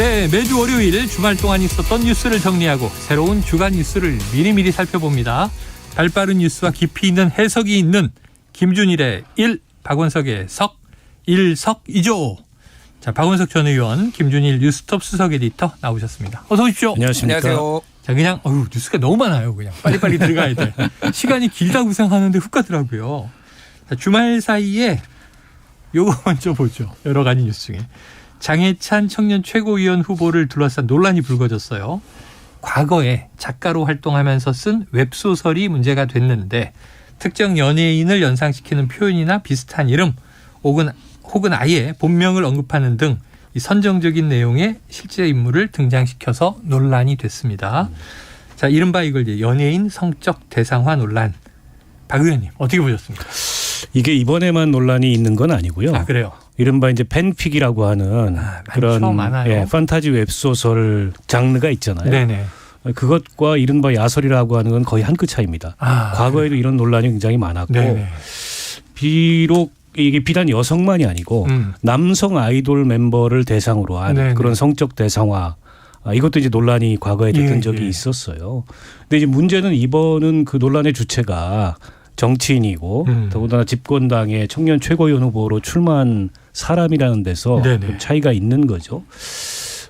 네, 매주 월요일 주말 동안 있었던 뉴스를 정리하고 새로운 주간 뉴스를 미리미리 살펴봅니다. 발빠른 뉴스와 깊이 있는 해석이 있는 김준일의 1, 박원석의 석, 일석이조. 자, 박원석 전 의원, 김준일 뉴스톱 수석 에디터 나오셨습니다. 어서 오십시오. 안녕하십니까. 안녕하세요. 자, 그냥 뉴스가 너무 많아요. 그냥 빨리빨리 들어가야 돼. 시간이 길다고 생각하는데 훅 가더라고요. 자, 주말 사이에 요거 먼저 보죠. 여러 가지 뉴스 중에. 장해찬 청년 최고위원 후보를 둘러싼 논란이 불거졌어요. 과거에 작가로 활동하면서 쓴 웹소설이 문제가 됐는데 특정 연예인을 연상시키는 표현이나 비슷한 이름 혹은 아예 본명을 언급하는 등 이 선정적인 내용의 실제 인물을 등장시켜서 논란이 됐습니다. 자, 이른바 이걸 이제 연예인 성적 대상화 논란. 박 의원님 어떻게 보셨습니까? 이게 이번에만 논란이 있는 건 아니고요. 아, 그래요? 이른바 이제 팬픽이라고 하는 그런 많아요. 판타지 웹소설 장르가 있잖아요. 네네. 그것과 이른바 야설이라고 하는 건 거의 한 끗 차이입니다. 과거에도 이런 논란이 굉장히 많았고 네네. 비록 이게 비단 여성만이 아니고 남성 아이돌 멤버를 대상으로 한 네네. 그런 성적 대상화 이것도 이제 논란이 과거에 됐던 적이 있었어요. 근데 이제 문제는 이번은 그 논란의 주체가 정치인이고 더군다나 집권당의 청년 최고위원 후보로 출마한 사람이라는 데서 좀 차이가 있는 거죠.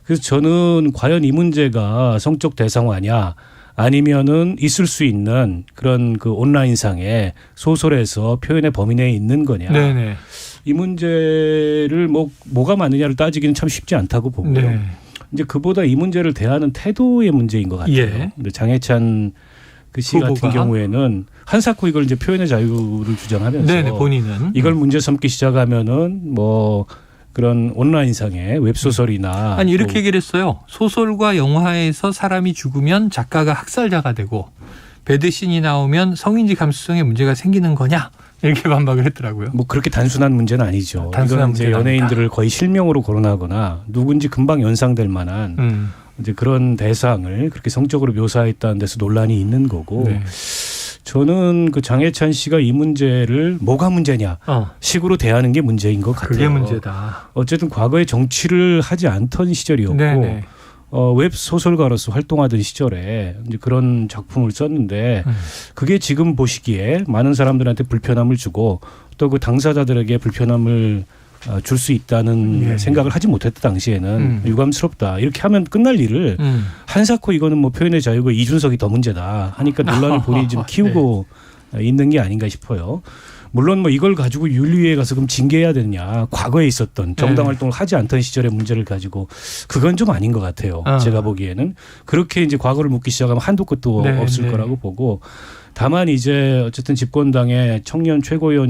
그래서 저는 과연 이 문제가 성적 대상화냐 아니면은 있을 수 있는 그런 그 온라인상의 소설에서 표현의 범위 내에 있는 거냐. 네네. 이 문제를 뭐가 맞느냐를 따지기는 참 쉽지 않다고 보고요. 네. 이제 그보다 이 문제를 대하는 태도의 문제인 것 같아요. 예. 장해찬 그 씨 같은 경우에는 한사코 이걸 이제 표현의 자유를 주장하면서 네네, 본인은 이걸 문제 삼기 시작하면은 그런 온라인상의 웹소설이나 아니 이렇게 얘기를 했어요. 소설과 영화에서 사람이 죽으면 작가가 학살자가 되고 배드신이 나오면 성인지 감수성에 문제가 생기는 거냐 이렇게 반박을 했더라고요. 그렇게 단순한 문제는 아니죠. 단순한 이건 이제 연예인들을 거의 실명으로 거론하거나 누군지 금방 연상될 만한 이제 그런 대상을 그렇게 성적으로 묘사했다는 데서 논란이 있는 거고. 네. 저는 그 장해찬 씨가 이 문제를 뭐가 문제냐 식으로 대하는 게 문제인 것 같아요. 그게 문제다. 어쨌든 과거에 정치를 하지 않던 시절이었고 웹 소설가로서 활동하던 시절에 이제 그런 작품을 썼는데 그게 지금 보시기에 많은 사람들한테 불편함을 주고 또 그 당사자들에게 불편함을 줄 수 있다는 생각을 하지 못했던 당시에는 유감스럽다. 이렇게 하면 끝날 일을 한사코 이거는 표현의 자유고 이준석이 더 문제다 하니까 논란을 본인이 좀 키우고 있는 게 아닌가 싶어요. 물론 이걸 가지고 윤리위에 가서 그럼 징계해야 되느냐. 과거에 있었던 정당 활동을 하지 않던 시절의 문제를 가지고 그건 좀 아닌 것 같아요. 제가 보기에는. 그렇게 이제 과거를 묻기 시작하면 한도 끝도 없을 거라고 보고 다만 이제 어쨌든 집권당의 청년 최고위원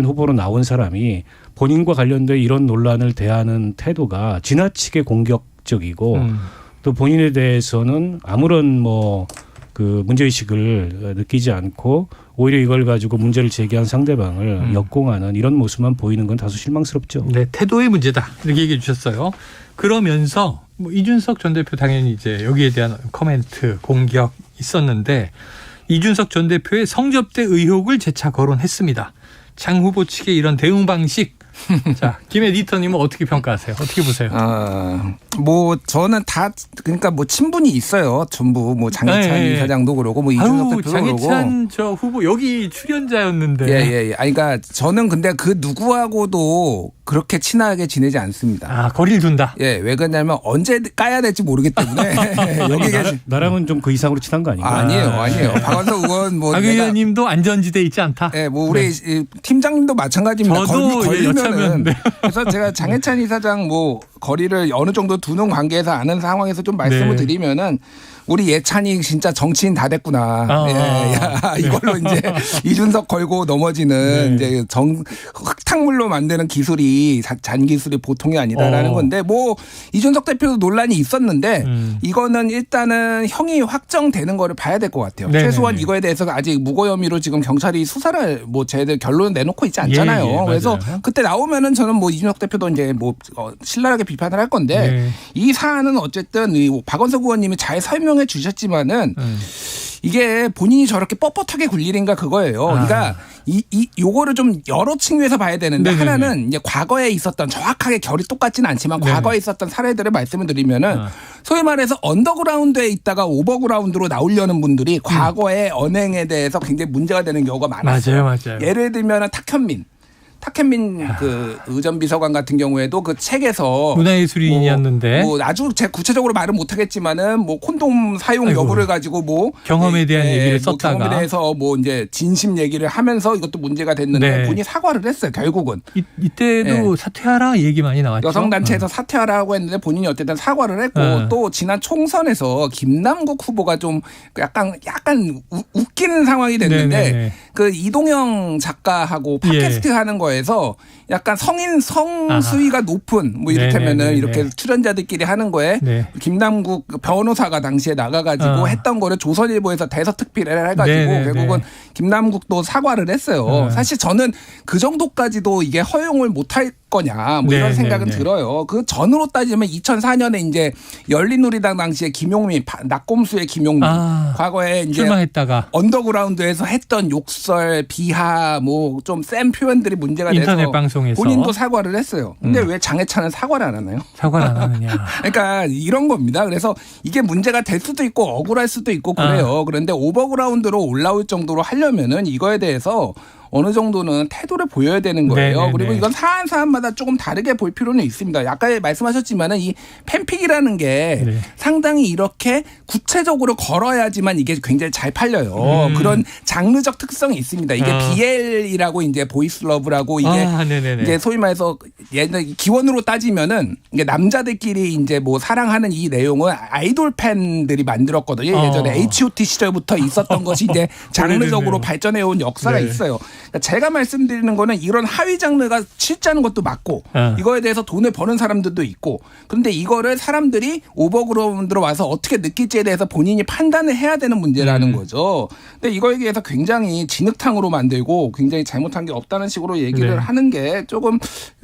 후보로 나온 사람이 본인과 관련된 이런 논란을 대하는 태도가 지나치게 공격적이고 또 본인에 대해서는 아무런 그 문제의식을 느끼지 않고 오히려 이걸 가지고 문제를 제기한 상대방을 역공하는 이런 모습만 보이는 건 다소 실망스럽죠. 네, 태도의 문제다 이렇게 얘기해 주셨어요. 그러면서 이준석 전 대표 당연히 이제 여기에 대한 코멘트 공격 있었는데 이준석 전 대표의 성접대 의혹을 재차 거론했습니다. 장 후보 측의 이런 대응 방식. 자, 김 에디터님은 어떻게 평가하세요? 어떻게 보세요? 저는 그러니까 친분이 있어요. 전부 장해찬 이사장도 그러고 이준석 대표도 그러고. 장해찬 저 후보 여기 출연자였는데. 예. 그러니까 저는 근데 그 누구하고도 그렇게 친하게 지내지 않습니다. 거리를 둔다. 예, 왜 그러냐면 언제 까야 될지 모르기 때문에 여기 나랑은 좀 그 이상으로 친한 거 아닌가요? 아니에요. 박원석 의원 박 의원님도 안전지대 있지 않다. 예, 우리 팀장님도 마찬가지입니다. 저도 걸리면은 그래서 제가 장해찬 이사장 거리를 어느 정도 두는 관계에서 아는 상황에서 좀 말씀을 드리면은 우리 예찬이 진짜 정치인 다 됐구나. 이걸로 이제 이준석 걸고 넘어지는 이제 흙탕물로 만드는 기술이 잔기술이 보통이 아니다라는 건데 이준석 대표도 논란이 있었는데 이거는 일단은 형이 확정되는 거를 봐야 될 것 같아요. 최소한 이거에 대해서 아직 무고 혐의로 지금 경찰이 수사를 제대로 결론을 내놓고 있지 않잖아요. 그래서 그때 나오면은 저는 이준석 대표도 이제 신랄하게 비판을 할 건데 이 사안은 어쨌든 박원석 의원님이 잘 설명해 주셨지만은 이게 본인이 저렇게 뻣뻣하게 굴 일인가 그거예요. 그러니까 요거를 좀 여러 측면에서 봐야 되는데 네네네. 하나는 이제 과거에 있었던 정확하게 결이 똑같지는 않지만 네네. 과거에 있었던 사례들을 말씀을 드리면은 소위 말해서 언더그라운드에 있다가 오버그라운드로 나오려는 분들이 과거의 언행에 대해서 굉장히 문제가 되는 경우가 많았어요. 맞아요. 예를 들면은 탁현민 그 의전 비서관 같은 경우에도 그 책에서 문화예술인이었는데 뭐 아주 제가 구체적으로 말은 못하겠지만은 뭐 콘돔 사용 여부를 가지고 뭐 경험에 대한 얘기를 뭐 썼다가 경험에 대해서 뭐 이제 진심 얘기를 하면서 이것도 문제가 됐는데 네. 본인이 사과를 했어요 결국은. 이때도 사퇴하라 얘기 많이 나왔죠. 여성 단체에서 사퇴하라고 했는데 본인이 어쨌든 사과를 했고 또 지난 총선에서 김남국 후보가 좀 약간 웃기는 상황이 됐는데 네네네. 그 이동영 작가하고 팟캐스트 하는 거에서 약간 성수위가 높은 뭐 이를테면은 네네네네. 이렇게 출연자들끼리 하는 거에 네. 김남국 변호사가 당시에 나가가지고 했던 거를 조선일보에서 대서특필을 해가지고 네네네. 결국은 김남국도 사과를 했어요. 사실 저는 그 정도까지도 이게 허용을 못할 거냐 뭐 이런 생각은 들어요. 그 전으로 따지면 2004년에 이제 열린우리당 당시에 김용민 낙곰수의 김용민 과거에 이제 출마했다가 언더그라운드에서 했던 욕설 비하 뭐 좀 센 표현들이 문제가 돼서 인터넷 방송에서 본인도 사과를 했어요. 근데 왜 장해찬은 사과를 안 하나요? 사과를 안 하느냐. 그러니까 이런 겁니다. 그래서 이게 문제가 될 수도 있고 억울할 수도 있고 그래요. 그런데 오버그라운드로 올라올 정도로 하려면은 이거에 대해서 어느 정도는 태도를 보여야 되는 거예요. 네네네. 그리고 이건 사안마다 조금 다르게 볼 필요는 있습니다. 아까 말씀하셨지만은 이 팬픽이라는 게 상당히 이렇게 구체적으로 걸어야지만 이게 굉장히 잘 팔려요. 그런 장르적 특성이 있습니다. 이게 BL이라고 이제 보이스러브라고 이게 이제 소위 말해서 옛날 기원으로 따지면은 이게 남자들끼리 이제 뭐 사랑하는 이 내용은 아이돌 팬들이 만들었거든요. 예전에 H.O.T 시절부터 있었던 것이 이제 장르적으로 발전해 온 역사가 있어요. 그러니까 제가 말씀드리는 거는 이런 하위 장르가 실제하는 것도 맞고 이거에 대해서 돈을 버는 사람들도 있고 그런데 이거를 사람들이 오버그라운드로 와서 어떻게 느낄지에 대해서 본인이 판단을 해야 되는 문제라는 거죠. 근데 이거에 대해서 굉장히 진흙탕으로 만들고 굉장히 잘못한 게 없다는 식으로 얘기를 하는 게 조금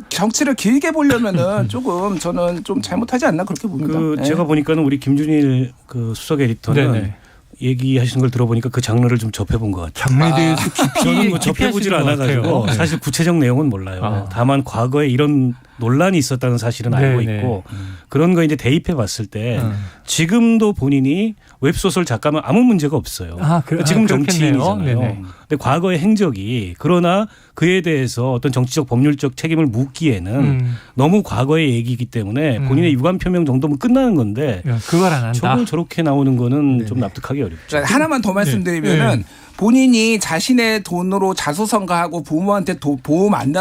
정치를 길게 보려면은 조금 저는 좀 잘못하지 않나 그렇게 봅니다. 제가 보니까는 우리 김준일 그 수석 에디터는 얘기하시는 걸 들어보니까 그 장르를 좀 접해본 것 같아요. 장르에 대해서 깊이 저는 뭐 접해보질 않아가지고 사실 구체적 내용은 몰라요. 다만 과거에 이런 논란이 있었다는 사실은 알고 있고 그런 거 이제 대입해 봤을 때 지금도 본인이 웹소설 작가면 아무 문제가 없어요. 지금 정치인이잖아요. 근데 과거의 행적이 그러나 그에 대해서 어떤 정치적 법률적 책임을 묻기에는 너무 과거의 얘기이기 때문에 본인의 유감 표명 정도면 끝나는 건데 그걸 안 한다. 저걸 저렇게 나오는 거는 좀 납득하기 어렵죠. 하나만 더 말씀드리면은 본인이 자신의 돈으로 자수성가하고 부모한테 보험 안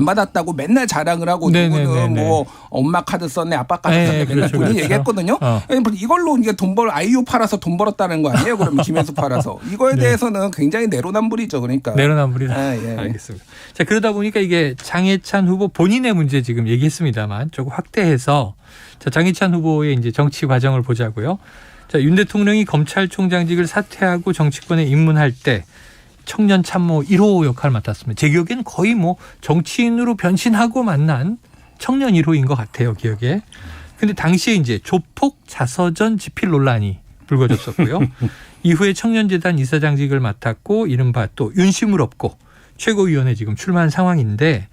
받았다고 맨날 자랑을 하고 누구는 뭐 엄마 카드 썼네 아빠 카드 썼네 맨날 본인이 얘기했거든요. 이걸로 이제 아이유 팔아서 돈 벌었다는 거 아니에요? 그러면 김혜수 팔아서. 이거에 대해서는 굉장히 내로남불이죠. 그러니까. 내로남불이다. 알겠습니다. 자, 그러다 보니까 이게 장해찬 후보 본인의 문제 지금 얘기했습니다만 조금 확대해서 자, 장해찬 후보의 이제 정치 과정을 보자고요. 자, 윤 대통령이 검찰총장직을 사퇴하고 정치권에 입문할 때 청년 참모 1호 역할을 맡았습니다. 제 기억에는 거의 뭐 정치인으로 변신하고 만난 청년 1호인 것 같아요, 기억에. 근데 당시에 이제 조폭 자서전 집필 논란이 불거졌었고요. 이후에 청년재단 이사장직을 맡았고 이른바 또 윤심을 얻고 최고위원회 지금 출마한 상황인데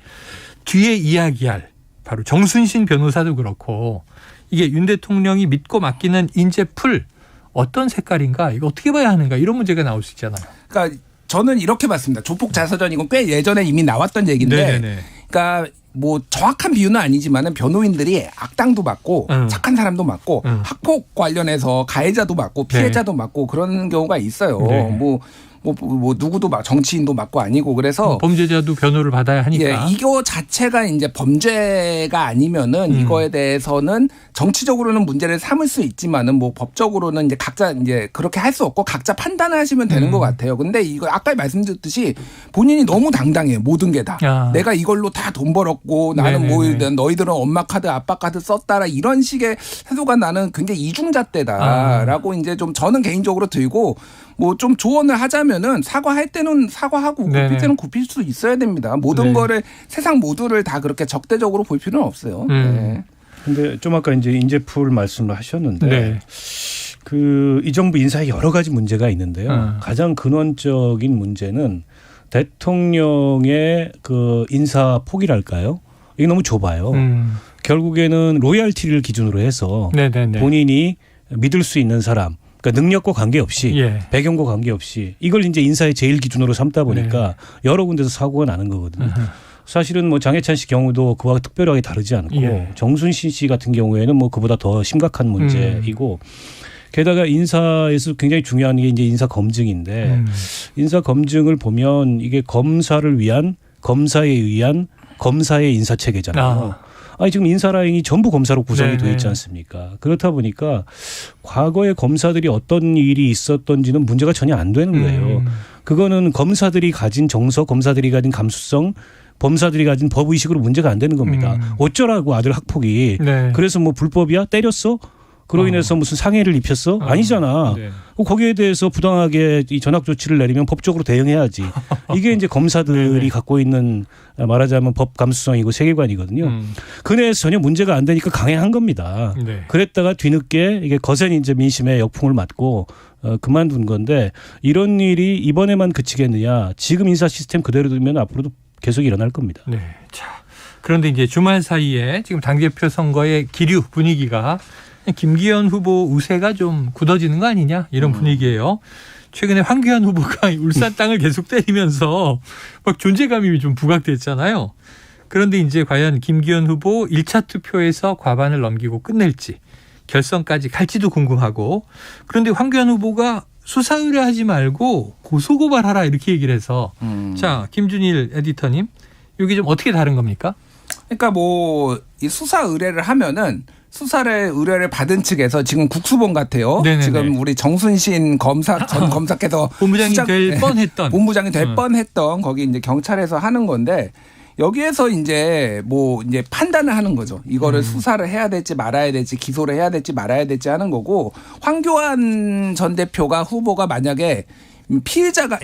뒤에 이야기할 바로 정순신 변호사도 그렇고 이게 윤 대통령이 믿고 맡기는 인재풀 어떤 색깔인가 이거 어떻게 봐야 하는가 이런 문제가 나올 수 있잖아요. 그러니까 저는 이렇게 봤습니다. 조폭 자서전 이건 꽤 예전에 이미 나왔던 얘기인데 그러니까 뭐 정확한 비유는 아니지만은 변호인들이 악당도 맡고 착한 사람도 맡고 학폭 관련해서 가해자도 맡고 피해자도 맡고 그런 경우가 있어요. 뭐 누구도 막 정치인도 맞고 아니고 그래서 범죄자도 변호를 받아야 하니까 이거 자체가 이제 범죄가 아니면은 이거에 대해서는 정치적으로는 문제를 삼을 수 있지만은 뭐 법적으로는 이제 각자 이제 그렇게 할 수 없고 각자 판단을 하시면 되는 것 같아요. 근데 이거 아까 말씀드렸듯이 본인이 너무 당당해요. 모든 게 다. 내가 이걸로 다 돈 벌었고 나는 뭐 너희들은 엄마 카드 아빠 카드 썼다라 이런 식의 태도가 나는 굉장히 이중잣대다라고 이제 좀 저는 개인적으로 들고 뭐 좀 조언을 하자면은 사과할 때는 사과하고 굽힐 때는 굽힐 수 있어야 됩니다. 모든 거를 세상 모두를 다 그렇게 적대적으로 볼 필요는 없어요. 근데 좀 아까 이제 인재풀 말씀을 하셨는데 이 정부 인사에 여러 가지 문제가 있는데요. 가장 근원적인 문제는 대통령의 그 인사 폭이랄까요? 이게 너무 좁아요. 결국에는 로열티를 기준으로 해서 네네네. 본인이 믿을 수 있는 사람, 그러니까 능력과 관계없이 배경과 관계없이 이걸 이제 인사의 제일 기준으로 삼다 보니까 여러 군데서 사고가 나는 거거든요. 사실은 뭐 장해찬 씨 경우도 그와 특별하게 다르지 않고 정순신 씨 같은 경우에는 뭐 그보다 더 심각한 문제이고 게다가 인사에서 굉장히 중요한 게 이제 인사 검증인데 인사 검증을 보면 이게 검사를 위한 검사에 의한 검사의 인사 체계잖아요. 아니 지금 인사 라인이 전부 검사로 구성이 되어 있지 않습니까? 그렇다 보니까 과거에 검사들이 어떤 일이 있었던지는 문제가 전혀 안 되는 거예요. 그거는 검사들이 가진 정서, 검사들이 가진 감수성, 검사들이 가진 법의식으로 문제가 안 되는 겁니다. 어쩌라고 아들 학폭이. 그래서 뭐 불법이야? 때렸어? 그로 인해서 무슨 상해를 입혔어? 아니잖아. 거기에 대해서 부당하게 이 전학 조치를 내리면 법적으로 대응해야지. 이게 이제 검사들이 갖고 있는 말하자면 법 감수성이고 세계관이거든요. 그 내에서 전혀 문제가 안 되니까 강행한 겁니다. 그랬다가 뒤늦게 이게 거센 이제 민심의 역풍을 맞고 그만둔 건데 이런 일이 이번에만 그치겠느냐. 지금 인사 시스템 그대로 두면 앞으로도 계속 일어날 겁니다. 네. 자, 그런데 이제 주말 사이에 지금 당대표 선거의 기류 분위기가 김기현 후보 우세가 좀 굳어지는 거 아니냐 이런 분위기예요. 최근에 황교안 후보가 울산 땅을 계속 때리면서 막 존재감이 좀 부각됐잖아요. 그런데 이제 과연 김기현 후보 1차 투표에서 과반을 넘기고 끝낼지 결선까지 갈지도 궁금하고 그런데 황교안 후보가 수사 의뢰하지 말고 고소고발하라 이렇게 얘기를 해서 자 김준일 에디터님 이게 좀 어떻게 다른 겁니까? 그러니까 뭐 이 수사 의뢰를 하면은 의뢰를 받은 측에서 지금 국수본 같아요. 네네네. 지금 우리 정순신 전 검사께서 본부장이 될 뻔했던 본부장이 될 뻔했던 거기 이제 경찰에서 하는 건데 여기에서 이제 뭐 이제 판단을 하는 거죠. 이거를 수사를 해야 될지 말아야 될지 기소를 해야 될지 말아야 될지 하는 거고 황교안 전 대표가 후보가 만약에 피해자가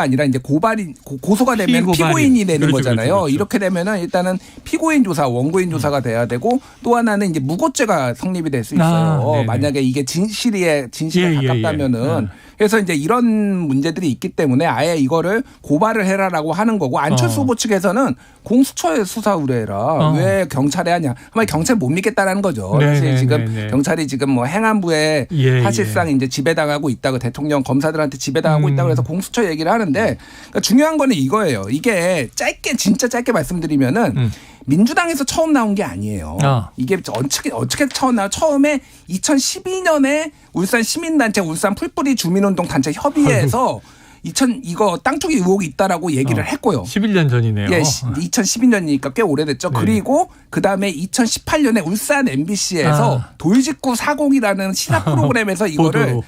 아니라 이제 고소가 되면 피고인이 되는 그렇죠, 거잖아요. 그렇죠. 이렇게 되면은 일단은 피고인 조사, 원고인 조사가 돼야 되고 또 하나는 이제 무고죄가 성립이 될 수 있어요. 만약에 이게 진실에 가깝다면은. 그래서 이제 이런 문제들이 있기 때문에 아예 이거를 고발을 해라라고 하는 거고 안철수 후보 측에서는 공수처에 수사 의뢰해라. 왜 경찰에 하냐. 한마디 경찰 못 믿겠다라는 거죠. 사실 지금 경찰이 지금 뭐 행안부에 사실상 이제 지배당하고 있다고 대통령 검사들한테 지배당하고 있다고 해서 공수처 얘기를 하는데 그러니까 중요한 거는 이거예요. 이게 진짜 짧게 말씀드리면은 민주당에서 처음 나온 게 아니에요. 이게 어떻게 처음 나와? 처음에 2012년에 울산 시민단체 울산 풀뿌리 주민운동 단체 협의회에서 이거 땅 투기 의혹이 있다라고 얘기를 했고요. 11년 전이네요. 예, 2012년이니까 꽤 오래됐죠. 그리고 그다음에 2018년에 울산 MBC에서 돌직구 40이라는 시사 프로그램에서 이거를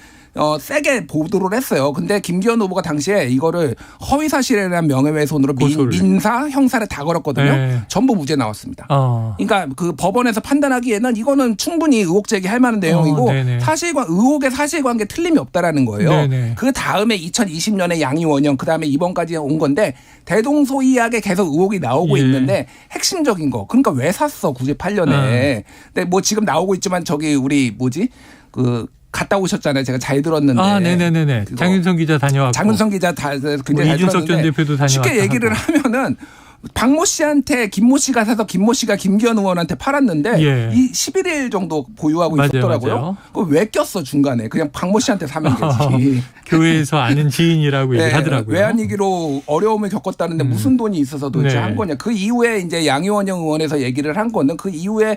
세게 보도를 했어요. 근데 김기현 후보가 당시에 이거를 허위 사실이라는 명예훼손으로 민사, 형사를 다 걸었거든요. 전부 무죄 나왔습니다. 그러니까 그 법원에서 판단하기에는 이거는 충분히 의혹 제기할 만한 내용이고 의혹의 사실관계 틀림이 없다라는 거예요. 그 다음에 2020년에 양이원형 그 다음에 이번까지 온 건데 대동소이하게 계속 의혹이 나오고 있는데 핵심적인 거. 그러니까 왜 샀어 98년에. 근데 뭐 지금 나오고 있지만 저기 우리 갔다 오셨잖아요. 제가 잘 들었는데. 네네네. 장윤성 기자 다녀왔고. 장윤성 기자 굉장히 잘 이준석 전 대표도 다녀왔고. 쉽게 얘기를 하면은 박모 씨한테 김모 씨가 사서 김모 씨가 김기현 의원한테 팔았는데 이 11일 정도 보유하고 있었더라고요. 그거 왜 꼈어 중간에. 그냥 박모 씨한테 사면 되지. 교회에서 아는 지인이라고 얘기를 하더라고요. 외환위기로 어려움을 겪었다는데 무슨 돈이 있어서 도대체 한 거냐. 그 이후에 이제 양이원영 의원에서 얘기를 한 거는 그 이후에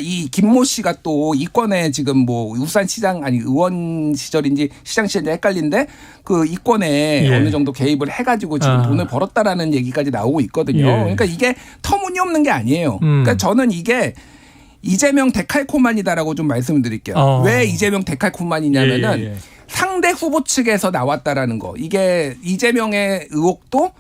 이 김모 씨가 또 이권에 지금 뭐 울산시장 의원 시절인지 시장 시절인지 헷갈린데 그 이권에 어느 정도 개입을 해가지고 지금 돈을 벌었다라는 얘기까지 나오고 있거든요. 그러니까 이게 터무니없는 게 아니에요. 그러니까 저는 이게 이재명 데칼코만이다라고 좀 말씀을 드릴게요. 왜 이재명 데칼코만이냐면은 상대 후보 측에서 나왔다라는 거. 이게 이재명의 의혹도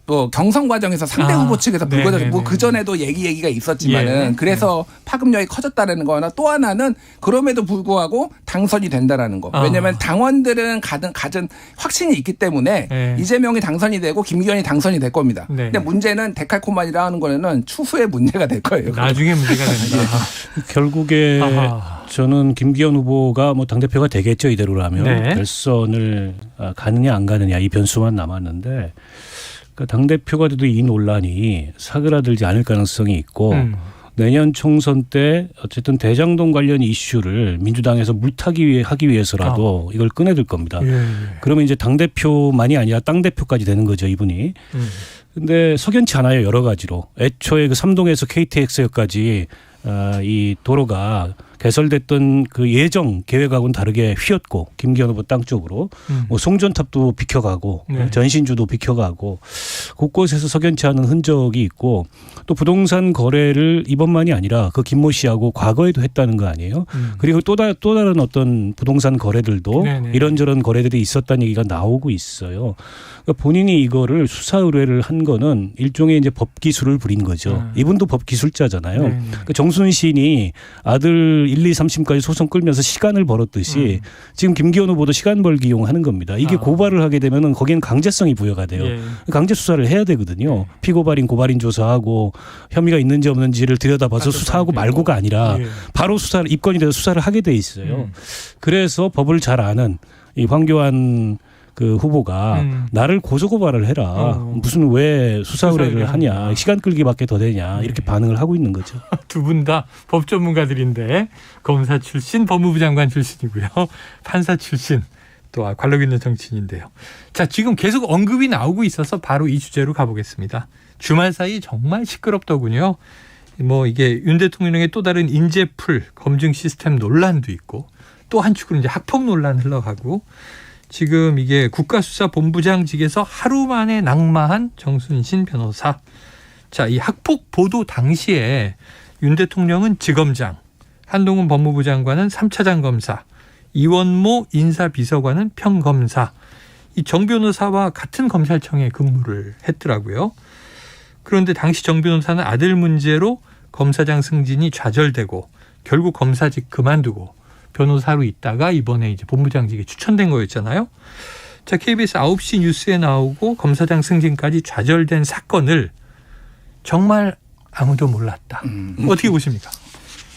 또 경선 과정에서 상대 후보 측에서 불거졌고 뭐 그전에도 얘기가 있었지만은 그래서 파급력이 커졌다라는 거나 또 하나는 그럼에도 불구하고 당선이 된다라는 거. 왜냐하면 당원들은 가진 확신이 있기 때문에 이재명이 당선이 되고 김기현이 당선이 될 겁니다. 근데 문제는 데칼코만이라 하는 거는 추후에 문제가 될 거예요. 나중에 문제가 된다. 결국에 저는 김기현 후보가 뭐 당대표가 되겠죠. 이대로라면 결선을 가느냐 안 가느냐 이 변수만 남았는데 그러니까 당대표가 돼도 이 논란이 사그라들지 않을 가능성이 있고 내년 총선 때 어쨌든 대장동 관련 이슈를 민주당에서 물타기 하기 위해서라도 이걸 꺼내들 겁니다. 그러면 이제 당대표만이 아니라 땅대표까지 되는 거죠, 이분이. 근데 석연치 않아요, 여러 가지로. 애초에 그 삼동에서 KTX까지 이 도로가 개설됐던 그 예정 계획하고는 다르게 휘었고 김기현 후보 땅 쪽으로 뭐 송전탑도 비켜가고 전신주도 비켜가고 곳곳에서 석연치 않은 흔적이 있고 또 부동산 거래를 이번만이 아니라 그 김모 씨하고 과거에도 했다는 거 아니에요? 그리고 또 다른 어떤 부동산 거래들도 이런저런 거래들이 있었다는 얘기가 나오고 있어요. 그러니까 본인이 이거를 수사 의뢰를 한 거는 일종의 이제 법 기술을 부린 거죠. 이분도 법 기술자잖아요. 그러니까 정순신이 아들 1, 2, 3심까지 소송 끌면서 시간을 벌었듯이 지금 김기현 후보도 시간 벌기 이용하는 겁니다. 이게 고발을 하게 되면 거기는 강제성이 부여가 돼요. 강제 수사를 해야 되거든요. 피고발인 고발인 조사하고 혐의가 있는지 없는지를 들여다봐서 수사하고 말고가 아니라 바로 수사를 입건이 돼서 수사를 하게 돼 있어요. 그래서 법을 잘 아는 이 황교안 그 후보가 나를 고소고발을 해라. 무슨 왜 수사 의뢰를 하냐. 시간 끌기밖에 더 되냐. 이렇게 반응을 하고 있는 거죠. 두 분 다 법 전문가들인데 검사 출신, 법무부 장관 출신이고요. 판사 출신, 또 관록 있는 정치인인데요. 자, 지금 계속 언급이 나오고 있어서 바로 이 주제로 가보겠습니다. 주말 사이 정말 시끄럽더군요. 뭐 이게 윤 대통령의 또 다른 인재풀 검증 시스템 논란도 있고 또 한축으로 이제 학폭 논란 흘러가고 지금 이게 국가수사본부장직에서 하루 만에 낙마한 정순신 변호사. 자, 이 학폭 보도 당시에 윤 대통령은 지검장, 한동훈 법무부 장관은 3차장 검사, 이원모 인사비서관은 평검사. 이 정 변호사와 같은 검찰청에 근무를 했더라고요. 그런데 당시 정 변호사는 아들 문제로 검사장 승진이 좌절되고 결국 검사직 그만두고 변호사로 있다가 이번에 이제 본부장직에 추천된 거였잖아요. 자, KBS 9시 뉴스에 나오고 검사장 승진까지 좌절된 사건을 정말 아무도 몰랐다. 어떻게 보십니까?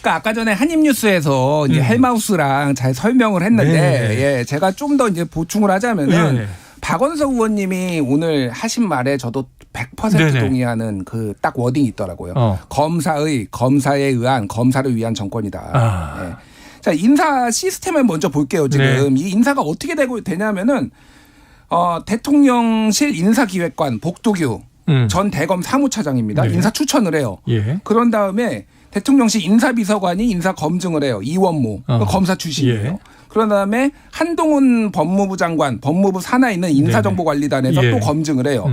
그러니까 아까 전에 한입뉴스에서 이제 헬마우스랑 잘 설명을 했는데 제가 좀 더 이제 보충을 하자면은 박원석 의원님이 오늘 하신 말에 저도 100% 동의하는 그 딱 워딩이 있더라고요. 검사에 의한 검사를 위한 정권이다. 자, 인사 시스템을 먼저 볼게요. 지금 이 인사가 어떻게 되냐면은 대통령실 인사기획관 복도규 전 대검 사무차장입니다. 인사 추천을 해요. 그런 다음에 대통령실 인사비서관이 인사 검증을 해요. 이원모 검사 출신이에요. 그런 다음에 한동훈 법무부 장관 법무부 산하에 있는 인사정보관리단에서 또 검증을 해요.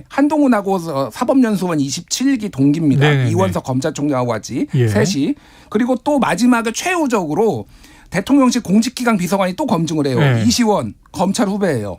한동훈하고 사법연수원 27기 동기입니다. 이원석 검찰총장하고 같이 셋이. 그리고 또 마지막에 최후적으로 대통령실 공직기강 비서관이 또 검증을 해요. 이시원 검찰 후배예요.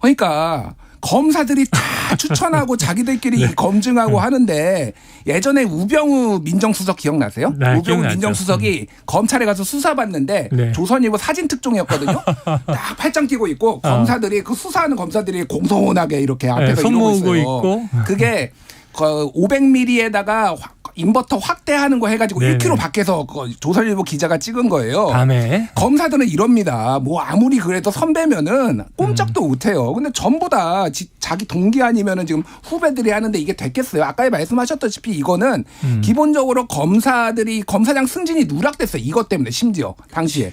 그러니까 검사들이 다 추천하고 자기들끼리 검증하고 하는데 예전에 우병우 민정수석 기억나세요? 우병우 민정수석이 검찰에 가서 수사받는데 조선일보 사진특종이었거든요. 딱 팔짱 끼고 있고 검사들이 그 수사하는 검사들이 공손하게 이렇게 앞에서 이러고 있어요. 있고. 그게 500ml에다가 인버터 확대하는 거 해가지고 1km 밖에서 조선일보 기자가 찍은 거예요. 밤에. 검사들은 이럽니다. 뭐 아무리 그래도 선배면은 꼼짝도 못해요. 근데 전부 다 자기 동기 아니면은 지금 후배들이 하는데 이게 됐겠어요. 아까 말씀하셨다시피 이거는 기본적으로 검사장 승진이 누락됐어요. 이것 때문에 심지어 당시에.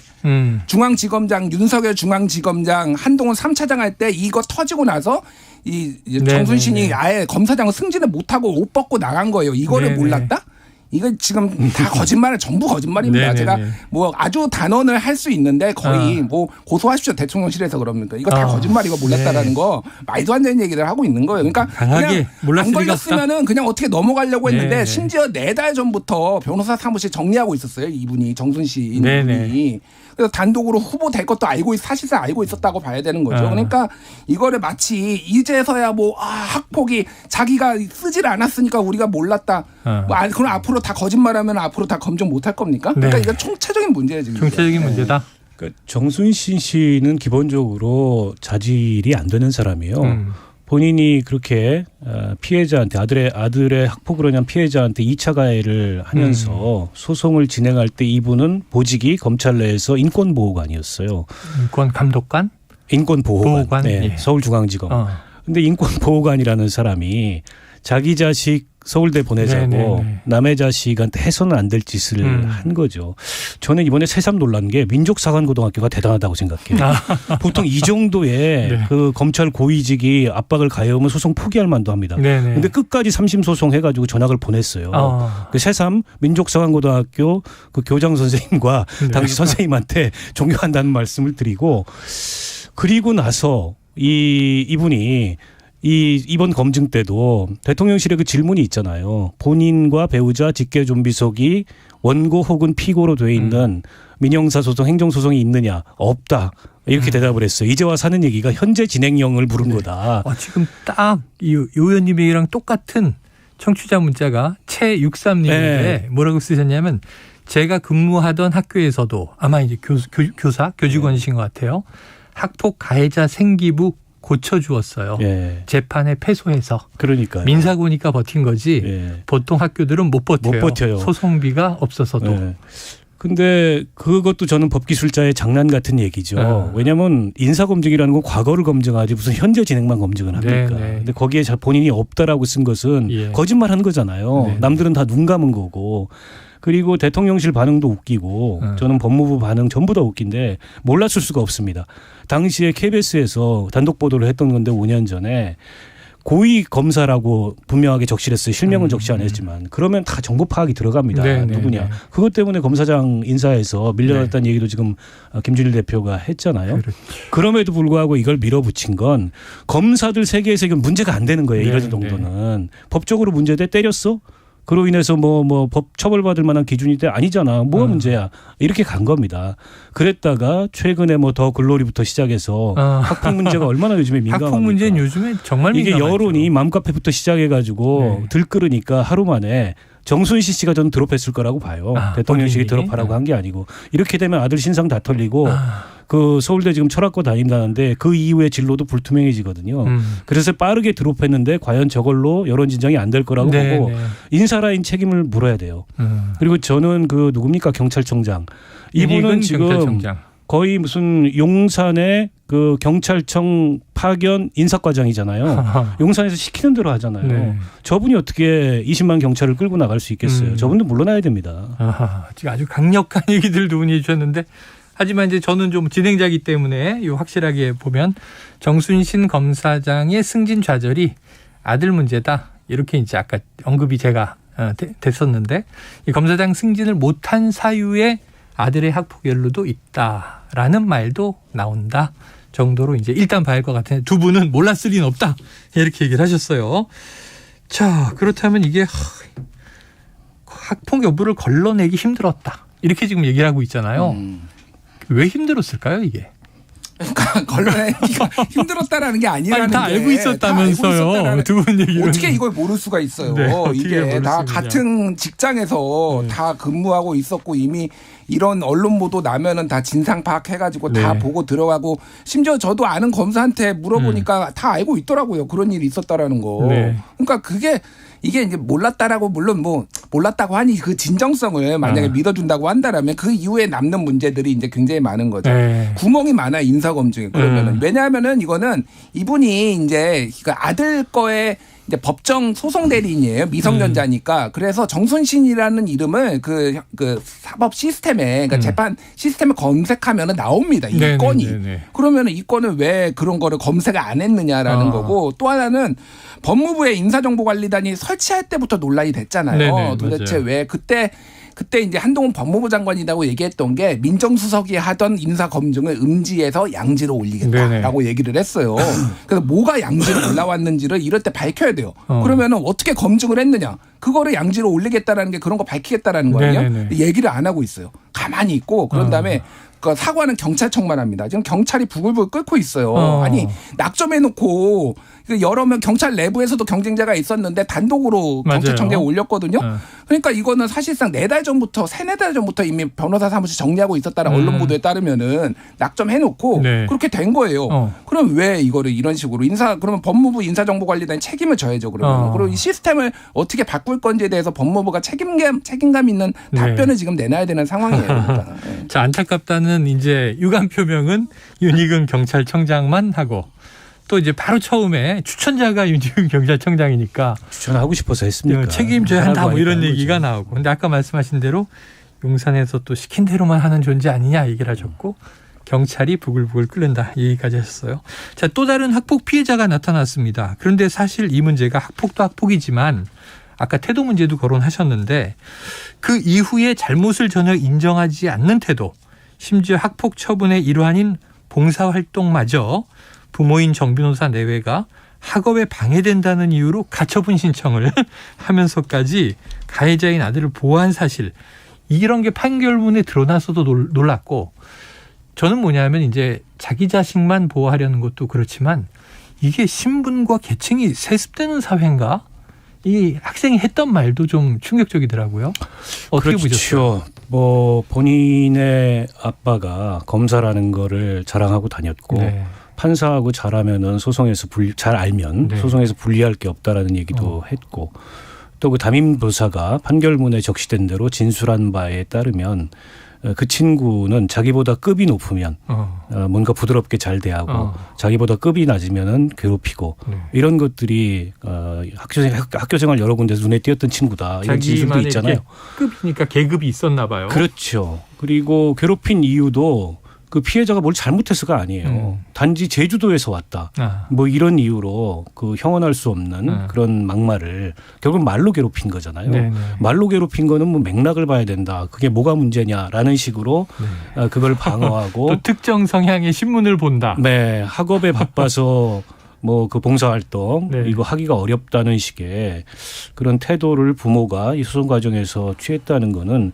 중앙지검장 윤석열 중앙지검장 한동훈 3차장 할 때 이거 터지고 나서 이 정순신이 아예 검사장을 승진을 못하고 옷 벗고 나간 거예요. 이거를 몰랐다? 이거 지금 다 거짓말, 전부 거짓말입니다. 제가 뭐 아주 단언을 할 수 있는데 거의 뭐 고소하십시오 대통령실에서 그럽니까? 이거 다 거짓말, 이거 몰랐다라는 거 말도 안 되는 얘기를 하고 있는 거예요. 그러니까 그냥 안 걸렸으면은 그냥 어떻게 넘어가려고 했는데 심지어 4달 전부터 변호사 사무실 정리하고 있었어요. 이분이 정순신 이분이. 그래서 단독으로 후보 될 것도 사실상 알고 있었다고 봐야 되는 거죠. 그러니까 이거를 마치 이제서야 학폭이 자기가 쓰질 않았으니까 우리가 몰랐다. 그럼 앞으로 다 거짓말하면 앞으로 다 검증 못할 겁니까? 그러니까 이건 총체적인 문제예요. 지금. 총체적인 문제다. 그러니까 정순신 씨는 기본적으로 자질이 안 되는 사람이에요. 본인이 그렇게 피해자한테 아들의 학폭으로 인한 피해자한테 2차 가해를 하면서 소송을 진행할 때 이분은 보직이 검찰 내에서 인권보호관이었어요. 인권감독관? 인권보호관. 네, 서울중앙지검. 근데 인권보호관이라는 사람이 자기 자식 서울대 보내자고 네네네. 남의 자식한테 해서는 안 될 짓을 한 거죠. 저는 이번에 새삼 놀란 게 민족사관고등학교가 대단하다고 생각해요. 보통 이 정도의 네. 그 검찰 고위직이 압박을 가해오면 소송 포기할 만도 합니다. 그런데 끝까지 3심 소송해가지고 전학을 보냈어요. 그 새삼 민족사관고등학교 그 교장 선생님과 당시 선생님한테 존경한다는 말씀을 드리고, 그리고 나서 이분이 이번 검증 때도 대통령실에 그 질문이 있잖아요. 본인과 배우자 직계 좀비속이 원고 혹은 피고로 돼 있는 민형사 소송, 행정소송이 있느냐? 없다. 이렇게 대답을 했어요. 이제 와서 하는 얘기가 현재 진행형을 물은 거다. 지금 딱 이 의원님 얘기랑 똑같은 청취자 문자가 최63님인데 뭐라고 쓰셨냐면, 제가 근무하던 학교에서도 아마 이제 교직원이신 것 같아요. 학폭 가해자 생기부 고쳐주었어요. 재판에 패소해서. 그러니까요. 민사고니까 버틴 거지. 보통 학교들은 못 버텨요. 소송비가 없어서도. 근데 그것도 저는 법기술자의 장난 같은 얘기죠. 왜냐하면 인사검증이라는 건 과거를 검증하지 무슨 현재 진행만 검증을 합니까? 근데 거기에 본인이 없다라고 쓴 것은 거짓말한 거잖아요. 남들은 다 눈 감은 거고. 그리고 대통령실 반응도 웃기고 저는 법무부 반응 전부 다 웃긴데 몰랐을 수가 없습니다. 당시에 KBS에서 단독 보도를 했던 건데 5년 전에 고위 검사라고 분명하게 적시했어요. 실명은 적시 안 했지만. 그러면 다 정보 파악이 들어갑니다. 누구냐. 그것 때문에 검사장 인사에서 밀려났다는 얘기도 지금 김준일 대표가 했잖아요. 그럼에도 불구하고 이걸 밀어붙인 건 검사들 세계에서 이건 문제가 안 되는 거예요. 이런 정도는. 법적으로 문제돼 때렸어? 그로 인해서 법 처벌받을 만한 기준이 아니잖아. 뭐가 문제야. 이렇게 간 겁니다. 그랬다가 최근에 더 글로리부터 시작해서 학폭 문제가 얼마나 요즘에 민감합니까. 학폭 문제는 요즘에 정말 민감하죠. 이게 여론이 맘카페부터 시작해가지고 들끓으니까 하루 만에 정순신 씨가 저는 드롭했을 거라고 봐요. 대통령실이 드롭하라고 한 게 아니고. 이렇게 되면 아들 신상 다 털리고 그 서울대 지금 철학과 다닌다는데 그 이후의 진로도 불투명해지거든요. 그래서 빠르게 드롭했는데 과연 저걸로 여론 진정이 안 될 거라고 보고 인사라인 책임을 물어야 돼요. 그리고 저는 그 누굽니까 경찰청장. 이분은 지금 경찰청장. 거의 무슨 용산의 그 경찰청 파견 인사과장이잖아요. 용산에서 시키는 대로 하잖아요. 저분이 어떻게 20만 경찰을 끌고 나갈 수 있겠어요. 저분도 물러나야 됩니다. 지금 아주 강력한 얘기들 두 분이 해주셨는데, 하지만 이제 저는 좀 진행자이기 때문에 확실하게 보면 정순신 검사장의 승진 좌절이 아들 문제다. 이렇게 이제 아까 언급이 제가 됐었는데, 이 검사장 승진을 못한 사유에 아들의 학폭 연루도 있다라는 말도 나온다 정도로 이제 일단 봐야 할 것 같은데, 두 분은 몰랐을 리는 없다 이렇게 얘기를 하셨어요. 자, 그렇다면 이게 학폭 여부를 걸러내기 힘들었다 이렇게 지금 얘기를 하고 있잖아요. 왜 힘들었을까요 이게? 그러니까 걸러내기가 힘들었다라는 게 아니라는 게. 다 알고 있었다면서요. 두 분 얘기를. 어떻게 이걸 모를 수가 있어요. 이게 다 같은 직장에서 다 근무하고 있었고 이미 이런 언론 보도 나면은 다 진상 파악해가지고 다 보고 들어가고, 심지어 저도 아는 검사한테 물어보니까 다 알고 있더라고요. 그런 일이 있었다라는 거. 그러니까 이게 이제 몰랐다라고, 물론 몰랐다고 하니 그 진정성을 만약에 믿어준다고 한다라면 그 이후에 남는 문제들이 이제 굉장히 많은 거죠. 구멍이 많아 인사검증에. 그러면은 왜냐하면은 이거는 이분이 이제 아들 거에 이제 법정 소송 대리인이에요. 미성년자니까. 그래서 정순신이라는 이름을 그 사법 시스템에, 그러니까 재판 시스템에 검색하면은 나옵니다. 이 건이. 그러면은 이 건을 왜 그런 거를 검색을 안 했느냐라는 거고, 또 하나는 법무부의 인사정보관리단이 설치할 때부터 논란이 됐잖아요. 도대체 맞아요. 왜 그때 이제 한동훈 법무부 장관이라고 얘기했던 게 민정수석이 하던 인사검증을 음지에서 양지로 올리겠다라고 얘기를 했어요. 그래서 뭐가 양지로 올라왔는지를 이럴 때 밝혀야 돼요. 그러면은 어떻게 검증을 했느냐. 그거를 양지로 올리겠다라는 게 그런 거 밝히겠다라는 거 아니에요? 얘기를 안 하고 있어요. 가만히 있고 그런 다음에 그 사과는 경찰청만 합니다. 지금 경찰이 부글부글 끓고 있어요. 아니 낙점해놓고 여러 명 경찰 내부에서도 경쟁자가 있었는데 단독으로 경찰청장에 올렸거든요. 그러니까 이거는 사실상 4달 전부터 3-4달 전부터 이미 변호사 사무실 정리하고 있었다는 언론 보도에 따르면은 낙점해놓고 그렇게 된 거예요. 그럼 왜 이거를 이런 식으로 그러면 법무부 인사정보관리단이 책임을 져야죠. 그러면 그리고 이 시스템을 어떻게 바꿀 건지에 대해서 법무부가 책임감 있는 답변을 지금 내놔야 되는 상황이에요. 그러니까. 자, 안타깝다는 이제 유감 표명은 윤희근 경찰청장만 하고, 또 이제 바로 처음에 추천자가 윤지훈 경찰청장이니까 추천하고 싶어서 했습니까? 책임져야 한다 뭐 이런 얘기가 나오고. 근데 아까 말씀하신 대로 용산에서 또 시킨 대로만 하는 존재 아니냐 얘기를 하셨고 경찰이 부글부글 끓는다 이 얘기까지 하셨어요. 자, 또 다른 학폭 피해자가 나타났습니다. 그런데 사실 이 문제가 학폭도 학폭이지만 아까 태도 문제도 거론하셨는데 그 이후에 잘못을 전혀 인정하지 않는 태도, 심지어 학폭 처분의 일환인 봉사활동마저 부모인 정변호사 내외가 학업에 방해된다는 이유로 가처분 신청을 하면서까지 가해자인 아들을 보호한 사실, 이런 게 판결문에 드러나서도 놀랐고, 저는 뭐냐면 이제 자기 자식만 보호하려는 것도 그렇지만 이게 신분과 계층이 세습되는 사회인가? 이 학생이 했던 말도 좀 충격적이더라고요. 어떻게 그렇죠. 보셨어요? 뭐 본인의 아빠가 검사라는 거를 자랑하고 다녔고 네. 판사하고 잘하면은 소송에서 잘 알면 네. 소송에서 불리할 게 없다라는 얘기도 했고, 또 그 담임교사가 판결문에 적시된 대로 진술한 바에 따르면 그 친구는 자기보다 급이 높으면 뭔가 부드럽게 잘 대하고 자기보다 급이 낮으면은 괴롭히고 이런 것들이 학교생활 여러 군데서 눈에 띄었던 친구다. 이런 진술도 있잖아요. 급이니까 계급이 있었나 봐요. 그렇죠. 그리고 괴롭힌 이유도 그 피해자가 뭘 잘못했어가 아니에요. 단지 제주도에서 왔다. 뭐 이런 이유로 그 형언할 수 없는 그런 막말을 결국 말로 괴롭힌 거잖아요. 네네. 말로 괴롭힌 거는 뭐 맥락을 봐야 된다. 그게 뭐가 문제냐라는 식으로 네. 그걸 방어하고 또 특정 성향의 신문을 본다. 네, 학업에 바빠서 뭐 그 봉사활동 네. 이거 하기가 어렵다는 식의 그런 태도를 부모가 이 소송 과정에서 취했다는 거는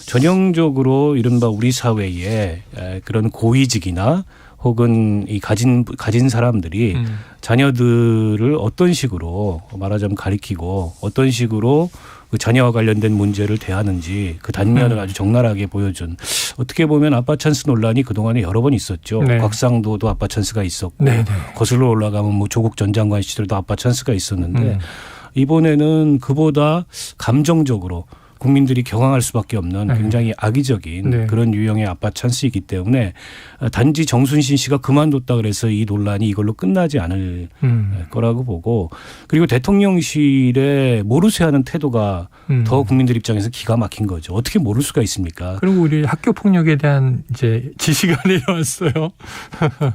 전형적으로 이른바 우리 사회에 그런 고위직이나 혹은 이 가진 사람들이 자녀들을 어떤 식으로 말하자면 가리키고 어떤 식으로 그 자녀와 관련된 문제를 대하는지 그 단면을 아주 적나라하게 보여준, 어떻게 보면 아빠 찬스 논란이 그동안에 여러 번 있었죠. 네. 곽상도도 아빠 찬스가 있었고 네. 거슬러 올라가면 뭐 조국 전 장관 시절도 아빠 찬스가 있었는데 이번에는 그보다 감정적으로 국민들이 경악할 수밖에 없는 굉장히 악의적인 네. 그런 유형의 아빠 찬스이기 때문에 단지 정순신 씨가 그만뒀다 그래서 이 논란이 이걸로 끝나지 않을 거라고 보고, 그리고 대통령실에 모르쇠하는 태도가 더 국민들 입장에서 기가 막힌 거죠. 어떻게 모를 수가 있습니까? 그리고 우리 학교 폭력에 대한 이제 지시가 내려왔어요.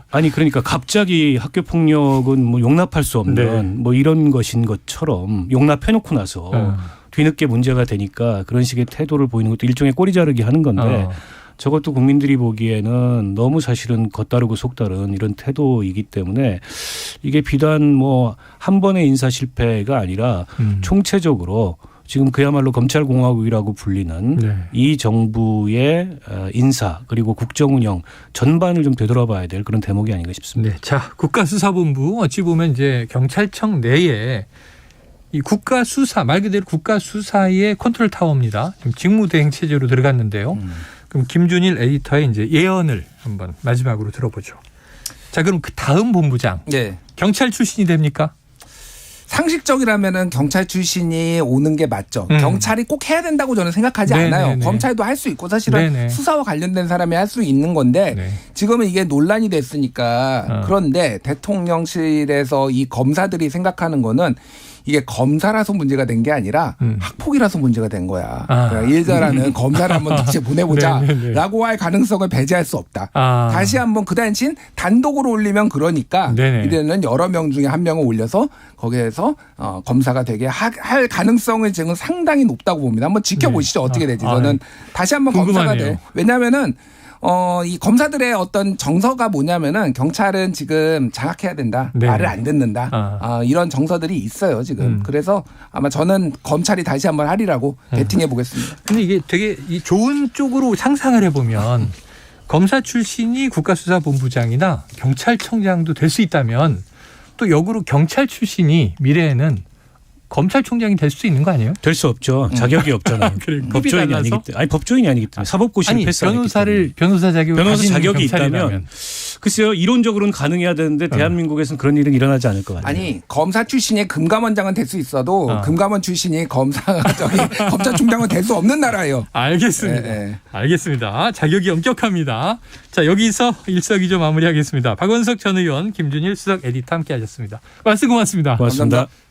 아니 그러니까 갑자기 학교 폭력은 뭐 용납할 수 없는 네. 뭐 이런 것인 것처럼 용납해놓고 나서 뒤늦게 문제가 되니까 그런 식의 태도를 보이는 것도 일종의 꼬리 자르기 하는 건데 저것도 국민들이 보기에는 너무 사실은 겉다르고 속다른 이런 태도이기 때문에 이게 비단 뭐 한 번의 인사 실패가 아니라 총체적으로 지금 그야말로 검찰공화국이라고 불리는 네. 이 정부의 인사 그리고 국정운영 전반을 좀 되돌아봐야 될 그런 대목이 아닌가 싶습니다. 네. 자, 국가수사본부 어찌 보면 이제 경찰청 내에 이 국가수사, 말 그대로 국가수사의 컨트롤 타워입니다. 지금 직무대행 체제로 들어갔는데요. 그럼 김준일 에디터의 이제 예언을 한번 마지막으로 들어보죠. 자, 그럼 그 다음 본부장. 네. 경찰 출신이 됩니까? 상식적이라면은 경찰 출신이 오는 게 맞죠. 경찰이 꼭 해야 된다고 저는 생각하지 않아요. 검찰도 할 수 있고 사실은 네네. 수사와 관련된 사람이 할 수 있는 건데 네. 지금은 이게 논란이 됐으니까 그런데 대통령실에서 이 검사들이 생각하는 거는 이게 검사라서 문제가 된 게 아니라 학폭이라서 문제가 된 거야. 그러니까 일자라는 검사를 한번 다시 보내보자라고 할 가능성을 배제할 수 없다. 다시 한번 그 대신 단독으로 올리면 그러니까 이제는 여러 명 중에 한 명을 올려서 거기에서 검사가 되게 할 가능성을 지금 상당히 높다고 봅니다. 한번 지켜보시죠. 어떻게 될지. 저는 다시 한번 검사가 돼. 왜냐하면은 이 검사들의 어떤 정서가 뭐냐면은 경찰은 지금 장악해야 된다. 네. 말을 안 듣는다. 이런 정서들이 있어요, 지금. 그래서 아마 저는 검찰이 다시 한번 하리라고 베팅해 보겠습니다. 근데 이게 되게 좋은 쪽으로 상상을 해보면 검사 출신이 국가수사본부장이나 경찰청장도 될 수 있다면 또 역으로 경찰 출신이 미래에는 검찰총장이 될 수 있는 거 아니에요? 될 수 없죠. 자격이 없잖아요. 그래, 법조인이 아니기 때문에. 아니 법조인이 아니기 때문에 사법고시를 패스하기 때문에. 변호사 자격이 있다면 글쎄요. 이론적으로는 가능해야 되는데 대한민국에서는 그런 일은 일어나지 않을 것 같아요. 아니 검사 출신이 금감원장은 될 수 있어도 금감원 출신이 검찰총장은 될 수 없는 나라예요. 알겠습니다. 네. 알겠습니다. 자격이 엄격합니다. 자, 여기서 일석이조 마무리하겠습니다. 박원석 전 의원, 김준일 수석 에디터 함께하셨습니다. 말씀 고맙습니다. 고맙습니다. 감사합니다.